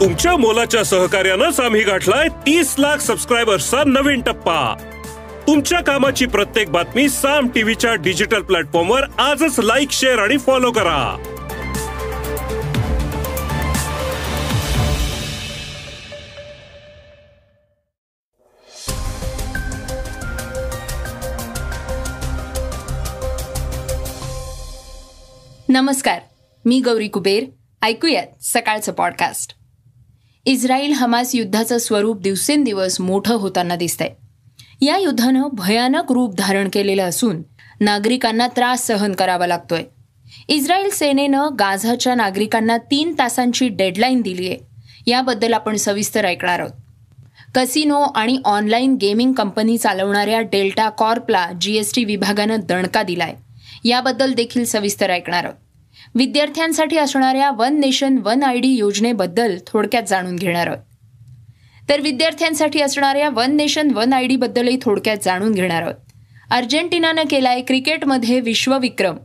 तुमच्या मोलाच्या सहकार्यानंच आम्ही गाठलाय 30 लाख सबस्क्रायबर्सचा नवीन टप्पा. तुमच्या कामाची प्रत्येक बातमी साम टीव्हीच्या डिजिटल प्लॅटफॉर्मवर आजच लाईक, शेअर आणि फॉलो करा. नमस्कार, मी गौरी कुबेर. ऐकूयात सकाळचं पॉडकास्ट. इस्रायल हमास युद्धाचं स्वरूप दिवसेंदिवस मोठं होताना दिसतंय. या युद्धानं भयानक रूप धारण केलेलं असून नागरिकांना त्रास सहन करावा लागतोय. इस्रायल सेनेनं गाझाच्या नागरिकांना 3 तासांची डेडलाईन दिली आहे. याबद्दल आपण सविस्तर ऐकणार आहोत. कसिनो आणि ऑनलाईन गेमिंग कंपनी चालवणाऱ्या डेल्टा कॉर्पला GST विभागानं दणका दिलाय. याबद्दल देखील सविस्तर ऐकणार आहोत. विद्यार्थ्यांसाठी असणाऱ्या वन नेशन वन ID योजनेबद्दल थोडक्यात जाणून घेणार आहोत. तर विद्यार्थ्यांसाठी असणाऱ्या वन नेशन वन ID बद्दलही थोडक्यात जाणून घेणार आहोत. अर्जेंटिनानं केलाय क्रिकेटमध्ये विश्वविक्रम.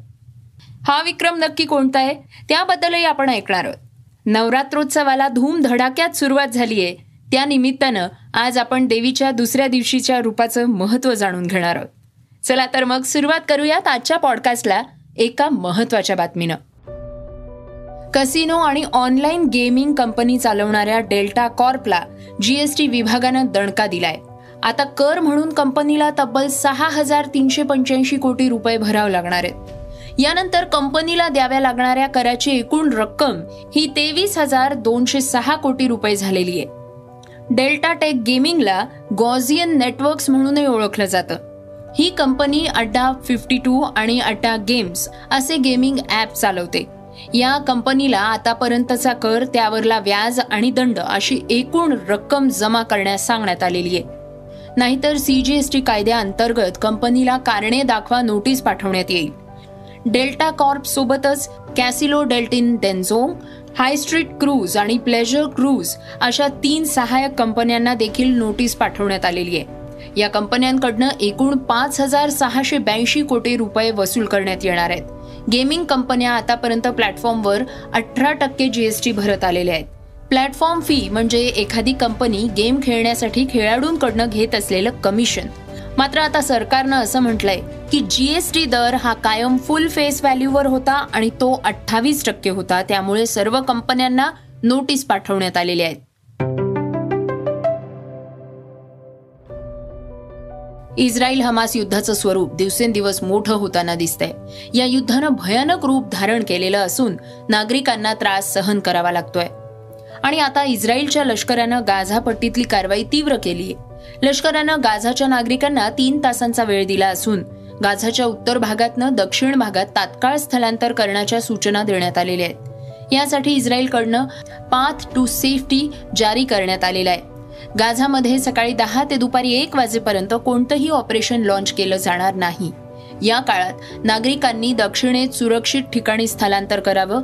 हा विक्रम नक्की कोणता आहे त्याबद्दलही आपण ऐकणार आहोत. नवरात्रोत्सवाला धूमधडाक्यात सुरुवात झाली आहे. त्या निमित्तानं आज आपण देवीच्या दुसऱ्या दिवशीच्या रूपाचं महत्त्व जाणून घेणार आहोत. चला तर मग सुरुवात करूयात आजच्या पॉडकास्टला एका महत्त्वाच्या बातमीनं. कसिनो आणि ऑनलाईन गेमिंग कंपनी चालवणाऱ्या डेल्टा कॉर्पला GST विभागानं दणका दिलाय. आता कर म्हणून कंपनीला तब्बल 6,385 कोटी रुपये भरावे लागणार आहेत. यानंतर कंपनीला द्याव्या लागणाऱ्या कराची एकूण रक्कम ही 23,206 कोटी रुपये झालेली आहे. डेल्टा टेक गेमिंगला गॉझियन नेटवर्क्स म्हणूनही ओळखलं जातं. ही कंपनी अड्डा 52 आणि अड्डा गेम्स असे गेमिंग ॲप चालवते. या कंपनीला आतापर्यंतचा कर, त्यावरला व्याज आणि दंड अशी एकूण रक्कम जमा करण्यास सांगण्यात आलेली आहे. नाहीतर CGST कायद्याअंतर्गत कंपनीला कारणे दाखवा नोटीस पाठवण्यात येईल. डेल्टा कॉर्प सोबतच कॅसिलो डेल्टिन डेन्झोंग, हाय स्ट्रीट क्रूज आणि प्लेजर क्रूज अशा 3 सहाय्यक कंपन्यांना देखील नोटीस पाठवण्यात आलेली आहे. या कंपन्यांकडनं एकूण 5,682 कोटी रुपये वसूल करण्यात येणार आहेत. गेमिंग कंपन्या आतापर्यंत प्लॅटफॉर्मवर 18% GST भरत आलेल्या आहेत. प्लॅटफॉर्म फी म्हणजे एखादी कंपनी गेम खेळण्यासाठी खेळाडूंकडनं घेत असलेलं कमिशन. मात्र आता सरकारनं असं म्हटलंय की GST दर हा कायम फुल फेस व्हॅल्यूवर होता आणि तो 28% होता. त्यामुळे सर्व कंपन्यांना नोटीस पाठवण्यात आलेल्या आहेत. इस्रायल हमास युद्धाचं स्वरूप दिवसेंदिवस मोठं होताना दिसतंय. या युद्धानं भयानक रूप धारण केलेलं असून नागरिकांना त्रास सहन करावा लागतोय. आणि आता इस्रायलच्या लष्करानं गाझा पट्टीतली कारवाई तीव्र केली आहे. लष्करानं गाझाच्या नागरिकांना 3 तासांचा वेळ दिला असून गाझाच्या उत्तर भागातनं दक्षिण भागात तात्काळ स्थलांतर करण्याच्या सूचना देण्यात आलेल्या आहेत. यासाठी इस्रायलकडनं पाथ टू सेफ्टी जारी करण्यात आलेला आहे. गाझामध्ये सकाळी 10 ते दुपारी 1 वाजेपर्यंत कोणतंही ऑपरेशन लॉन्च केलं जाणार नाही. या काळात नागरिकांनी दक्षिणेत सुरक्षित ठिकाणी स्थलांतर करावं.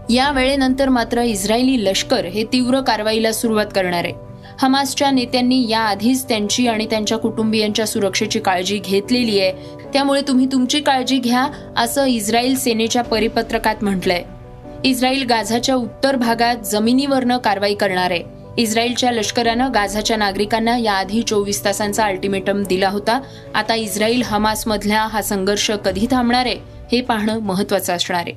या वेळेनंतर मात्र इस्रायली लष्कर हे तीव्र कारवाईला सुरुवात करणार आहे. हमासच्या नेत्यांनी याआधीच त्यांची आणि त्यांच्या कुटुंबियांच्या सुरक्षेची काळजी घेतलेली आहे. त्यामुळे तुम्ही तुमची काळजी घ्या असं इस्रायल सेनेच्या परिपत्रकात म्हटलंय. इस्रायल गाझाच्या उत्तर भागात जमिनीवरनं कारवाई करणार आहे. इस्रायलच्या लष्करानं गाझाच्या नागरिकांना याआधी 24 तासांचा अल्टिमेटम दिला होता. आता इस्रायल हमासमधला हा संघर्ष कधी थांबणार आहे हे पाहणं महत्त्वाचं असणार आहे.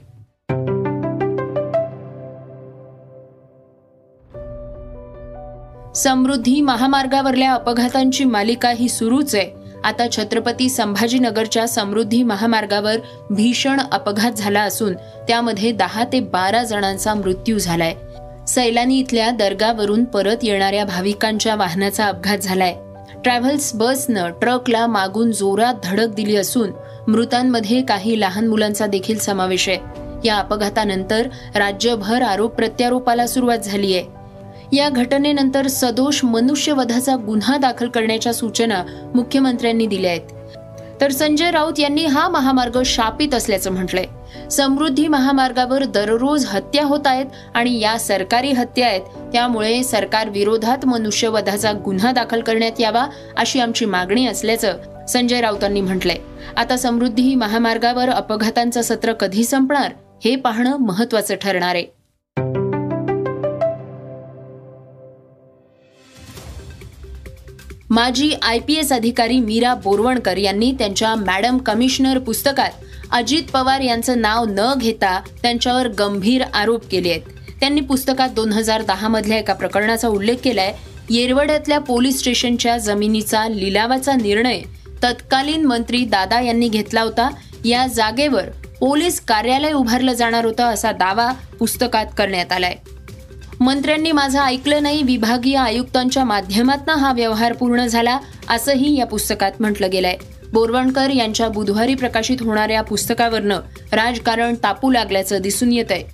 समृद्धी महामार्गावरल्या अपघातांची मालिका ही सुरूच आहे. आता छत्रपती संभाजीनगरच्या समृद्धी महामार्गावर भीषण अपघात झाला असून त्यामध्ये 10 ते 12 जणांचा मृत्यू झालाय. सैलानी इथल्या दर्गावरून परत येणाऱ्या भाविकांच्या वाहनाचा अपघात झालाय. ट्रॅव्हल्स बसनं ट्रकला मागून जोरात धडक दिली असून मृतांमध्ये काही लहान मुलांचा देखील समावेश आहे. या अपघातानंतर राज्यभर आरोप प्रत्यारोपाला सुरुवात झाली आहे. या घटनेनंतर सदोष मनुष्यवधाचा गुन्हा दाखल करण्याच्या सूचना मुख्यमंत्र्यांनी दिल्या आहेत. तर संजय राऊत यांनी हा महामार्ग शापित असल्याचं म्हटलंय. समृद्धी महामार्गावर दररोज हत्या होत आहेत आणि या सरकारी हत्या आहेत. त्यामुळे सरकार विरोधात मनुष्यवधाचा गुन्हा दाखल करण्यात यावा अशी आमची मागणी असल्याचं संजय राऊतांनी म्हटलंय. आता समृद्धी महामार्गावर अपघातांचं सत्र कधी संपणार हे पाहणं महत्त्वाचं ठरणार आहे. माजी IPS अधिकारी मीरा बोरवणकर यांनी त्यांच्या मॅडम कमिशनर पुस्तकात अजित पवार यांचं नाव न घेता त्यांच्यावर गंभीर आरोप केले आहेत. त्यांनी पुस्तकात 2010 मधल्या एका प्रकरणाचा उल्लेख केलाय. येरवड्यातल्या पोलीस स्टेशनच्या जमिनीचा लिलावाचा निर्णय तत्कालीन मंत्री दादा यांनी घेतला होता. या जागेवर पोलीस कार्यालय उभारलं जाणार होतं असा दावा पुस्तकात करण्यात आलाय. मंत्र्यांनी माझं ऐकलं नाही, विभागीय आयुक्तांच्या माध्यमातून हा व्यवहार पूर्ण झाला असंही या पुस्तकात म्हटलं गेलंय. बोरवणकर यांच्या बुधवारी प्रकाशित होणाऱ्या पुस्तकावरनं राजकारण तापू लागल्याचं दिसून येत आहे.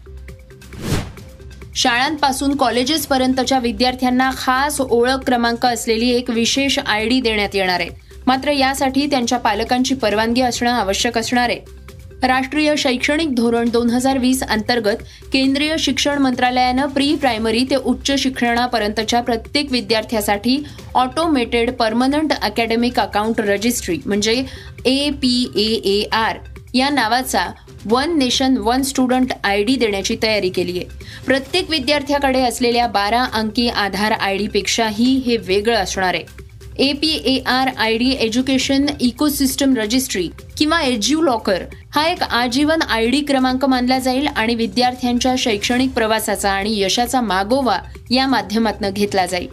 शाळांपासून कॉलेजेसपर्यंतच्या विद्यार्थ्यांना खास ओळख क्रमांक असलेली एक विशेष ID देण्यात येणार आहे. मात्र यासाठी त्यांच्या पालकांची परवानगी असणं आवश्यक असणार आहे. राष्ट्रीय शैक्षणिक धोरण 2020 अंतर्गत केंद्रीय शिक्षण मंत्रालयानं प्री प्रायमरी ते उच्च शिक्षणापर्यंतच्या प्रत्येक विद्यार्थ्यासाठी automated permanent academic account registry म्हणजे APAAR या नावाचा one nation one student ID देण्याची तयारी केली आहे. प्रत्येक विद्यार्थ्याकडे असलेल्या 12 अंकी आधार ID पेक्षाही हे वेगळं असणार आहे. APAR ID education ecosystem registry किंवा एज्युलॉकर हा एक आजीवन ID क्रमांक मानला जाईल आणि विद्यार्थ्यांच्या शैक्षणिक प्रवासाचा आणि यशाचा मागोवा या माध्यमातून घेतला जाईल.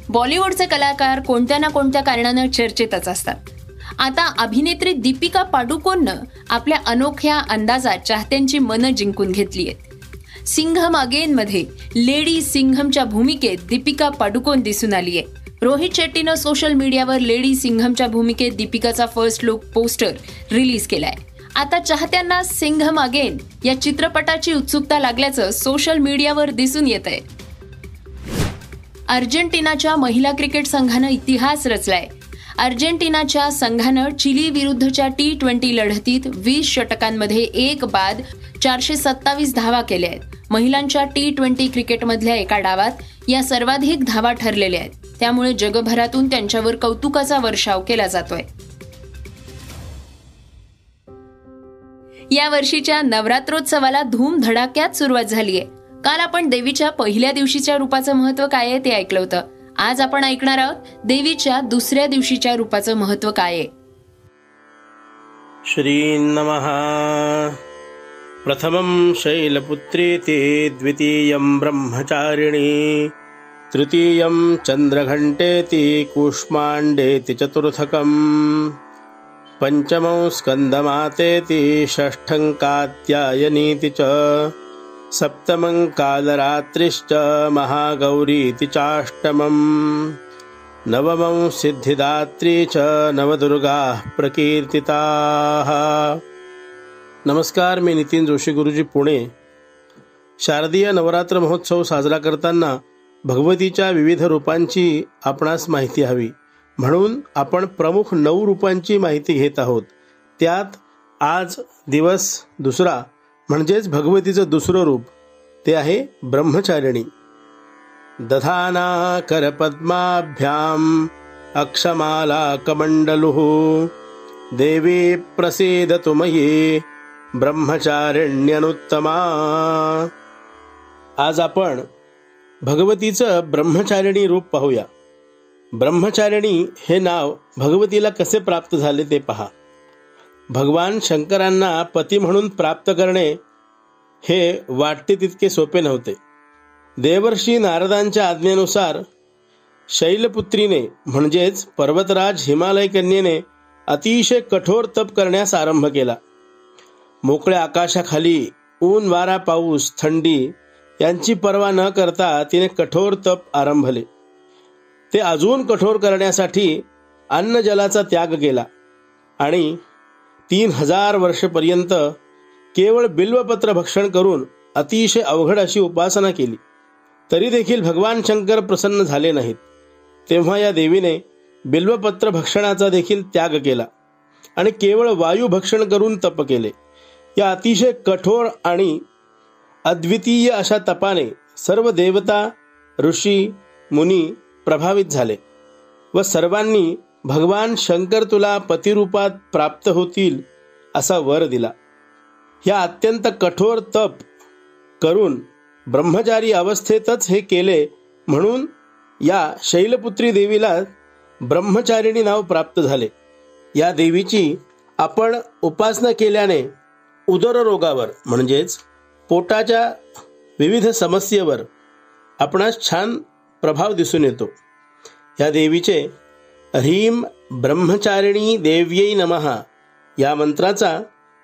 बॉलिवूडचे कलाकार कोणत्या ना कोणत्या कारणानं चर्चेतच असतात. आता अभिनेत्री दीपिका पाडुकोननं आपल्या अनोख्या अंदाजात चाहत्यांची मनं जिंकून घेतली आहेत. सिंघम अगेन मध्ये लेडी सिंघमच्या भूमिकेत दीपिका पाडुकोन दिसून आली आहे. रोहित शेट्टीनं सोशल मीडियावर लेडी सिंघमच्या भूमिकेत दीपिकाचा फर्स्ट लुक पोस्टर रिलीज केलाय. आता चाहत्यांना सिंघम अगेन या चित्रपटाची उत्सुकता लागल्याचं सोशल मीडियावर दिसून येत आहे. अर्जेंटिनाच्या महिला क्रिकेट संघानं इतिहास रचलाय. अर्जेंटिनाच्या संघानं चिली विरुद्धच्या T20 लढतीत 20 षटकांमध्ये 1 बाद 427 धावा केल्या आहेत. महिलांच्या T20 क्रिकेटमधल्या एका डावात या सर्वाधिक धावा ठरलेल्या आहेत. त्यामुळे जगभरातून त्यांच्यावर कौतुकाचा वर्षाव केला जातोय. या वर्षीच्या नवरात्रोत्सवाला धूमधडाक्यात सुरुवात झालीय. काल आपण देवीच्या पहिल्या दिवशीच्या रूपाचं महत्व काय आहे ते ऐकलं होतं. आज आपण ऐकणार आहोत देवीच्या दुसऱ्या दिवशीच्या रूपाचं महत्व काय आहे. श्री नमः. प्रथमं शैलपुत्रेति, द्वितीयं ब्रह्मचारिणी, तृतीयं चंद्रघंटेति, कूष्मांडेति, चतुर्थकं पंचमं स्कंदमातेति, षष्ठं कात्यायनीति च, सप्तमं कालरात्रिश्च, महागौरीति चाष्टमं, नवमं सिद्धिदात्री च, नवदुर्गाः प्रकीर्तिताः. नमस्कार, मी नितीन जोशी गुरुजी, पुणे. शारदीय नवरात्र महोत्सव साजरा करताना भगवतीच्या विविध रूपांची आपणास माहिती हवी, म्हणून आपण प्रमुख 9 रूपांची माहिती घेत आहोत. त्यात आज दिवस दुसरा म्हणजेच भगवतीचं दुसरं रूप ते आहे ब्रह्मचारिणी. दधाना करपद्माभ्याम अक्षमाला कमंडलुः, देवी प्रसीदतु मयि ब्रह्मचारिण्यनुत्तमा. आज आपण भगवतीचं ब्रह्मचारिणी रूप पाहूया. ब्रह्मचारिणी हे नाव भगवतीला कसे प्राप्त झाले ते पहा. भगवान शंकरांना पती म्हणून प्राप्त करणे हे वाटते तितके सोपे नव्हते. देवर्षी नारदांच्या आज्ञेनुसार शैलपुत्रीने म्हणजेच पर्वतराज हिमालय कन्येने अतिशय कठोर तप करण्यास आरंभ केला. मोकळ्या आकाशाखाली ऊन, वारा, पाऊस, थंडी यांची पर्वा न करता तिने कठोर तप आरंभले. ते अजून कठोर करण्यासाठी अन्न जलाचा त्याग केला आणि 3000 वर्षपर्यंत केवळ बिल्वपत्र भक्षण करून अतिशय अवघड अशी उपासना केली. तरी देखील भगवान शंकर प्रसन्न झाले नाहीत. तेव्हा या देवीने बिल्वपत्र भक्षणाचा देखील त्याग केला आणि केवळ वायू भक्षण करून तप केले. या अतिशय कठोर आणि अद्वितीय अशा तपाने सर्व देवता, ऋषी, मुनी प्रभावित झाले व सर्वांनी भगवान शंकर तुला पतिरूपात प्राप्त होतील असा वर दिला. या अत्यंत कठोर तप करून ब्रह्मचारी अवस्थेतच हे केले म्हणून या शैलपुत्री देवीला ब्रह्मचारिणी नाव प्राप्त झाले. या देवीची आपण उपासना केल्याने उदररोगावर म्हणजेच पोटाच्या विविध समस्येवर आपणास छान प्रभाव दिसून येतो. या देवीचे ह्रीं ब्रह्मचारिणी देव्यै नमः या मंत्राचा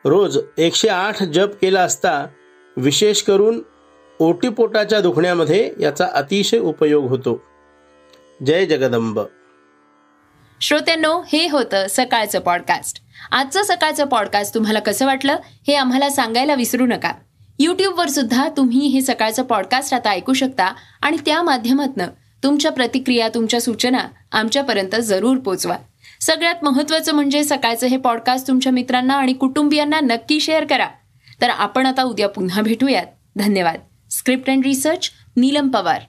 रोज 108 जप केला असता विशेष करून ओटीपोटाच्या दुखण्यामध्ये याचा अतिशय उपयोग होतो. जय जगदंब. श्रोत्यांनो, हे होतं सकाळचं पॉडकास्ट. आजचं सकाळचं पॉडकास्ट तुम्हाला कसं वाटलं हे आम्हाला सांगायला विसरू नका. यूट्यूबवर सुद्धा तुम्ही हे सकाळचं पॉडकास्ट आता ऐकू शकता आणि त्या माध्यमातून तुमच्या प्रतिक्रिया, तुमच्या सूचना आमच्यापर्यंत जरूर पोचवा. सगळ्यात महत्त्वाचं म्हणजे सकाळचं हे पॉडकास्ट तुमच्या मित्रांना आणि कुटुंबियांना नक्की शेअर करा. तर आपण आता उद्या पुन्हा भेटूयात. धन्यवाद. Script and research Neelam Pawar.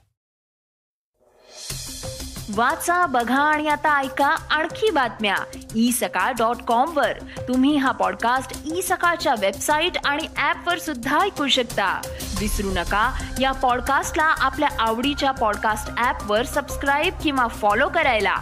वाचा, बघा आणि आता ऐका आणखी बातम्या isakal.com वर. तुम्ही हा पॉडकास्ट isakal वेबसाईट आणि ऍपवर सुद्धा ऐकू शकता. विसरू नका, या पॉडकास्टला आपल्या आवडीच्या पॉडकास्ट ऍपवर सबस्क्राईब किंवा फॉलो करायला.